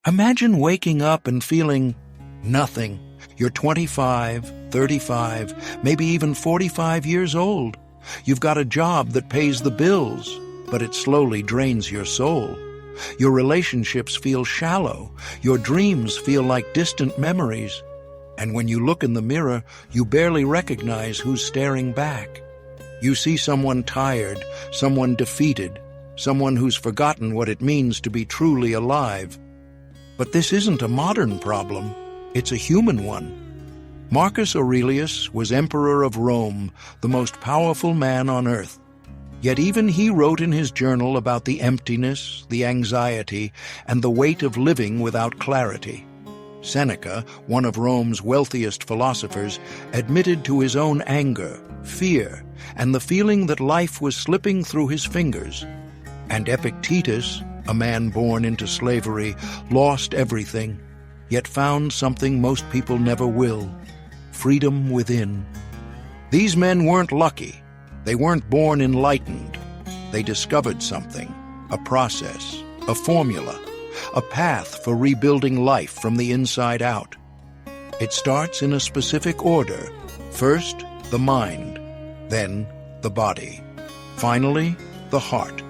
Imagine waking up and feeling nothing. You're 25, 35, maybe even 45 years old. You've got a job that pays the bills, but it slowly drains your soul. Your relationships feel shallow. Your dreams feel like distant memories. And when you look in the mirror, you barely recognize who's staring back. You see someone tired, someone defeated, someone who's forgotten what it means to be truly alive. But this isn't a modern problem, it's a human one. Marcus Aurelius was emperor of Rome, the most powerful man on earth. Yet even he wrote in his journal about the emptiness, the anxiety, and the weight of living without clarity. Seneca, one of Rome's wealthiest philosophers, admitted to his own anger, fear, and the feeling that life was slipping through his fingers. And Epictetus, a man born into slavery, lost everything, yet found something most people never will: freedom within. These men weren't lucky. They weren't born enlightened. They discovered something, a process, a formula, a path for rebuilding life from the inside out. It starts in a specific order. First, the mind, then the body, finally, the heart.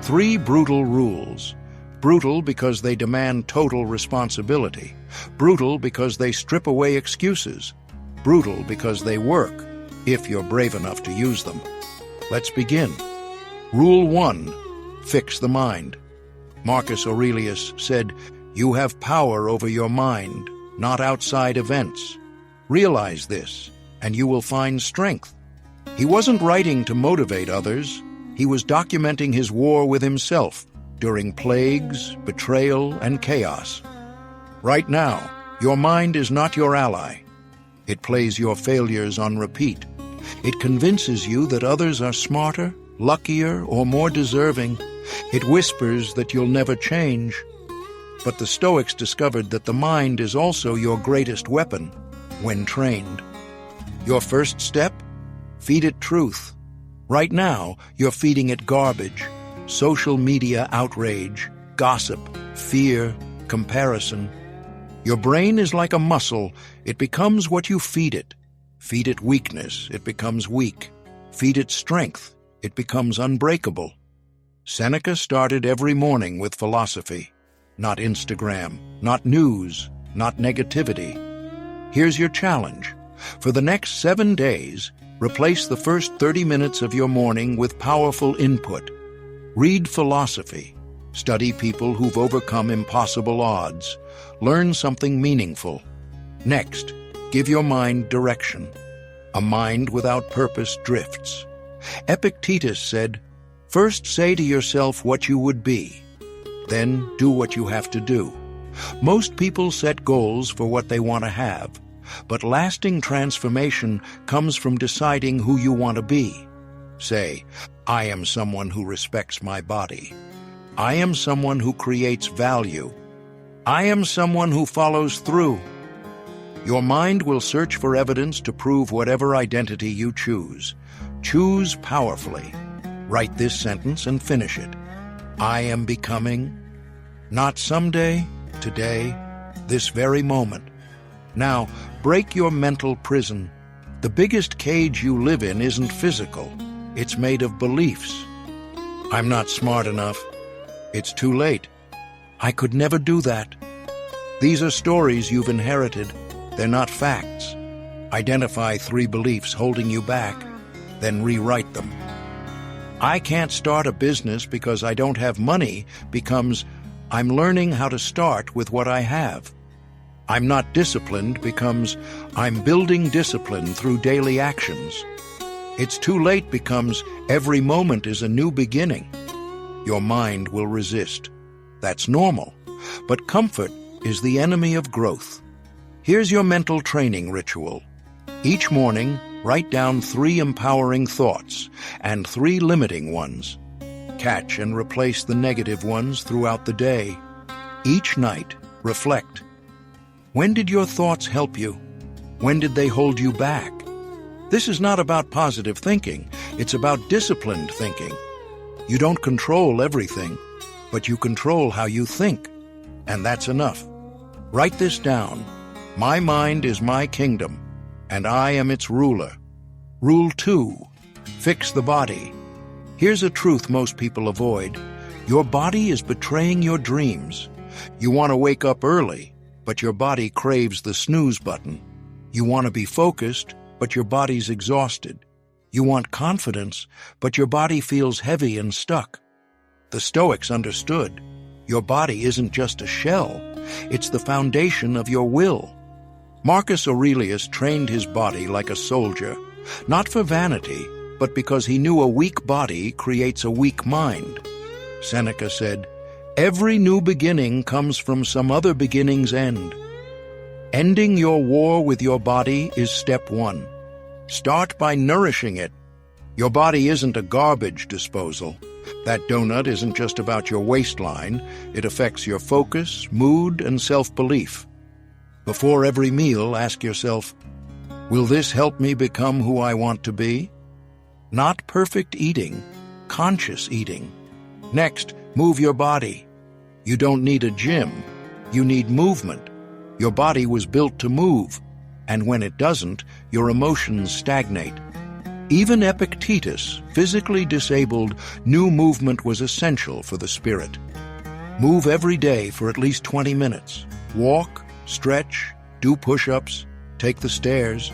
3 brutal rules. Brutal because they demand total responsibility. Brutal because they strip away excuses. Brutal because they work, if you're brave enough to use them. Let's begin. Rule 1. Fix the mind. Marcus Aurelius said, "You have power over your mind, not outside events. Realize this, and you will find strength." He wasn't writing to motivate others. He was documenting his war with himself during plagues, betrayal, and chaos. Right now, your mind is not your ally. It plays your failures on repeat. It convinces you that others are smarter, luckier, or more deserving. It whispers that you'll never change. But the Stoics discovered that the mind is also your greatest weapon when trained. Your first step? Feed it truth. Right now, you're feeding it garbage, social media outrage, gossip, fear, comparison. Your brain is like a muscle. It becomes what you feed it. Feed it weakness, it becomes weak. Feed it strength, it becomes unbreakable. Seneca started every morning with philosophy. Not Instagram, not news, not negativity. Here's your challenge. For the next 7 days, replace the first 30 minutes of your morning with powerful input. Read philosophy. Study people who've overcome impossible odds. Learn something meaningful. Next, give your mind direction. A mind without purpose drifts. Epictetus said, "First say to yourself what you would be. Then do what you have to do." Most people set goals for what they want to have, but lasting transformation comes from deciding who you want to be. Say, "I am someone who respects my body. I am someone who creates value. I am someone who follows through." Your mind will search for evidence to prove whatever identity you choose. Choose powerfully. Write this sentence and finish it. I am becoming, not someday, today, this very moment. Now, break your mental prison. The biggest cage you live in isn't physical. It's made of beliefs. I'm not smart enough. It's too late. I could never do that. These are stories you've inherited. They're not facts. Identify 3 beliefs holding you back, then rewrite them. I can't start a business because I don't have money becomes I'm learning how to start with what I have. I'm not disciplined becomes I'm building discipline through daily actions. It's too late becomes every moment is a new beginning. Your mind will resist. That's normal. But comfort is the enemy of growth. Here's your mental training ritual. Each morning, write down 3 empowering thoughts and 3 limiting ones. Catch and replace the negative ones throughout the day. Each night, reflect. When did your thoughts help you? When did they hold you back? This is not about positive thinking. It's about disciplined thinking. You don't control everything, but you control how you think. and that's enough. Write this down. My mind is my kingdom, and I am its ruler. Rule 2. Fix the body. Here's a truth most people avoid. Your body is betraying your dreams. You want to wake up early, but your body craves the snooze button. You want to be focused, but your body's exhausted. You want confidence, but your body feels heavy and stuck. The Stoics understood. Your body isn't just a shell, it's the foundation of your will. Marcus Aurelius trained his body like a soldier, not for vanity, but because he knew a weak body creates a weak mind. Seneca said, "Every new beginning comes from some other beginning's end." Ending your war with your body is step 1. Start by nourishing it. Your body isn't a garbage disposal. That donut isn't just about your waistline. It affects your focus, mood, and self-belief. Before every meal, ask yourself, will this help me become who I want to be? Not perfect eating, conscious eating. Next, move your body. You don't need a gym. You need movement. Your body was built to move, and when it doesn't, your emotions stagnate. Even Epictetus, physically disabled, knew movement was essential for the spirit. Move every day for at least 20 minutes. Walk, stretch, do push-ups, take the stairs.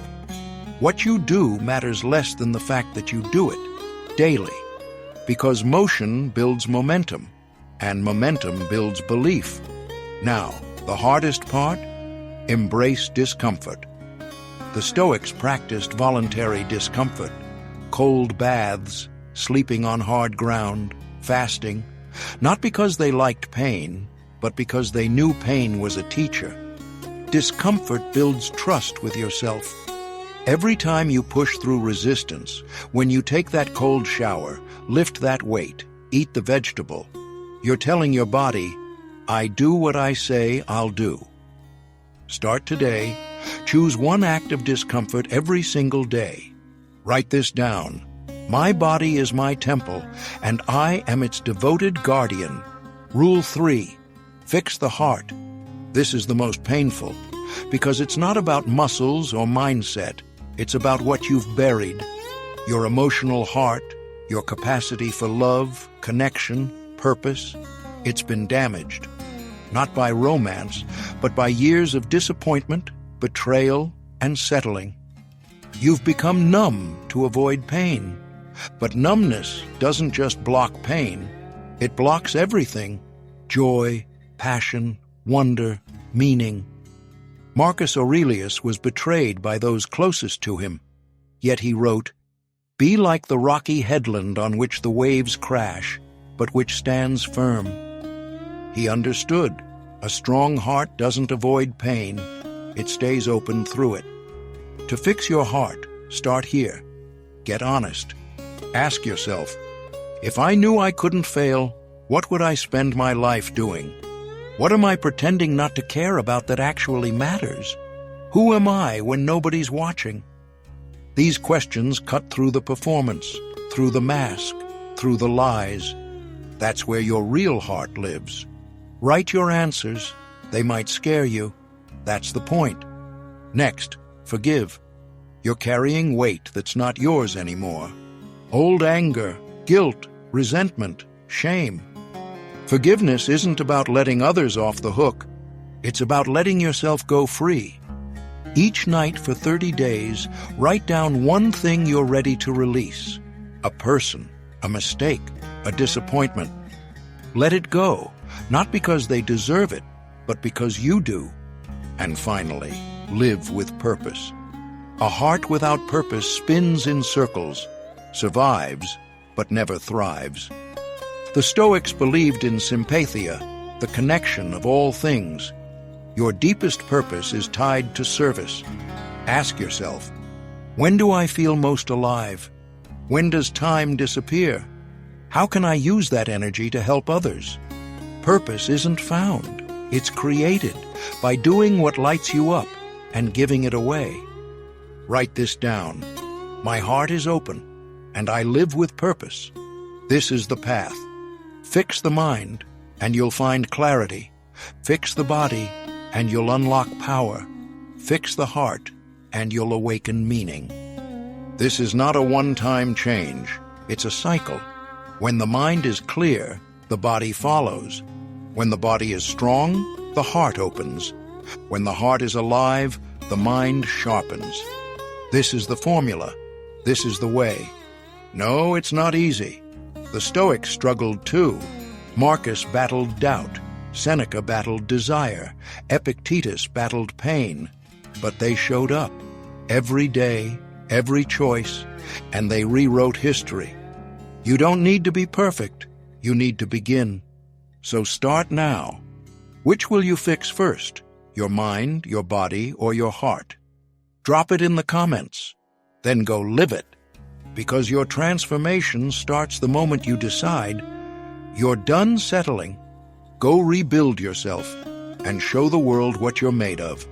What you do matters less than the fact that you do it daily, because motion builds momentum, and momentum builds belief. Now, the hardest part? Embrace discomfort. The Stoics practiced voluntary discomfort, cold baths, sleeping on hard ground, fasting, not because they liked pain, but because they knew pain was a teacher. Discomfort builds trust with yourself. Every time you push through resistance, when you take that cold shower, lift that weight, eat the vegetable, you're telling your body, I do what I say I'll do. Start today. Choose one act of discomfort every single day. Write this down. My body is my temple, and I am its devoted guardian. Rule 3. Fix the heart. This is the most painful, because it's not about muscles or mindset. It's about what you've buried. Your emotional heart, your capacity for love, connection, purpose. It's been damaged. Not by romance, but by years of disappointment, betrayal, and settling. You've become numb to avoid pain. But numbness doesn't just block pain. It blocks everything: joy, passion, wonder, meaning. Marcus Aurelius was betrayed by those closest to him. Yet he wrote, "Be like the rocky headland on which the waves crash, but which stands firm." He understood. A strong heart doesn't avoid pain. It stays open through it. To fix your heart, start here. Get honest. Ask yourself, if I knew I couldn't fail, what would I spend my life doing? What am I pretending not to care about that actually matters? Who am I when nobody's watching? These questions cut through the performance, through the mask, through the lies. That's where your real heart lives. Write your answers. They might scare you. That's the point. Next, forgive. You're carrying weight that's not yours anymore. Old anger, guilt, resentment, shame. Forgiveness isn't about letting others off the hook. It's about letting yourself go free. Each night for 30 days, write down one thing you're ready to release. A person, a mistake, a disappointment. Let it go, not because they deserve it, but because you do. And finally, live with purpose. A heart without purpose spins in circles, survives, but never thrives. The Stoics believed in sympathia, the connection of all things. Your deepest purpose is tied to service. Ask yourself, when do I feel most alive? When does time disappear? How can I use that energy to help others? Purpose isn't found. It's created by doing what lights you up and giving it away. Write this down. My heart is open, and I live with purpose. This is the path. Fix the mind, and you'll find clarity. Fix the body, and you'll unlock power. Fix the heart, and you'll awaken meaning. This is not a one-time change. It's a cycle. When the mind is clear, the body follows. When the body is strong, the heart opens. When the heart is alive, the mind sharpens. This is the formula. This is the way. No, it's not easy. The Stoics struggled too. Marcus battled doubt. Seneca battled desire. Epictetus battled pain. But they showed up. Every day, every choice, and they rewrote history. You don't need to be perfect. You need to begin. So start now. Which will you fix first? Your mind, your body, or your heart? Drop it in the comments. Then go live it. Because your transformation starts the moment you decide you're done settling. Go rebuild yourself and show the world what you're made of.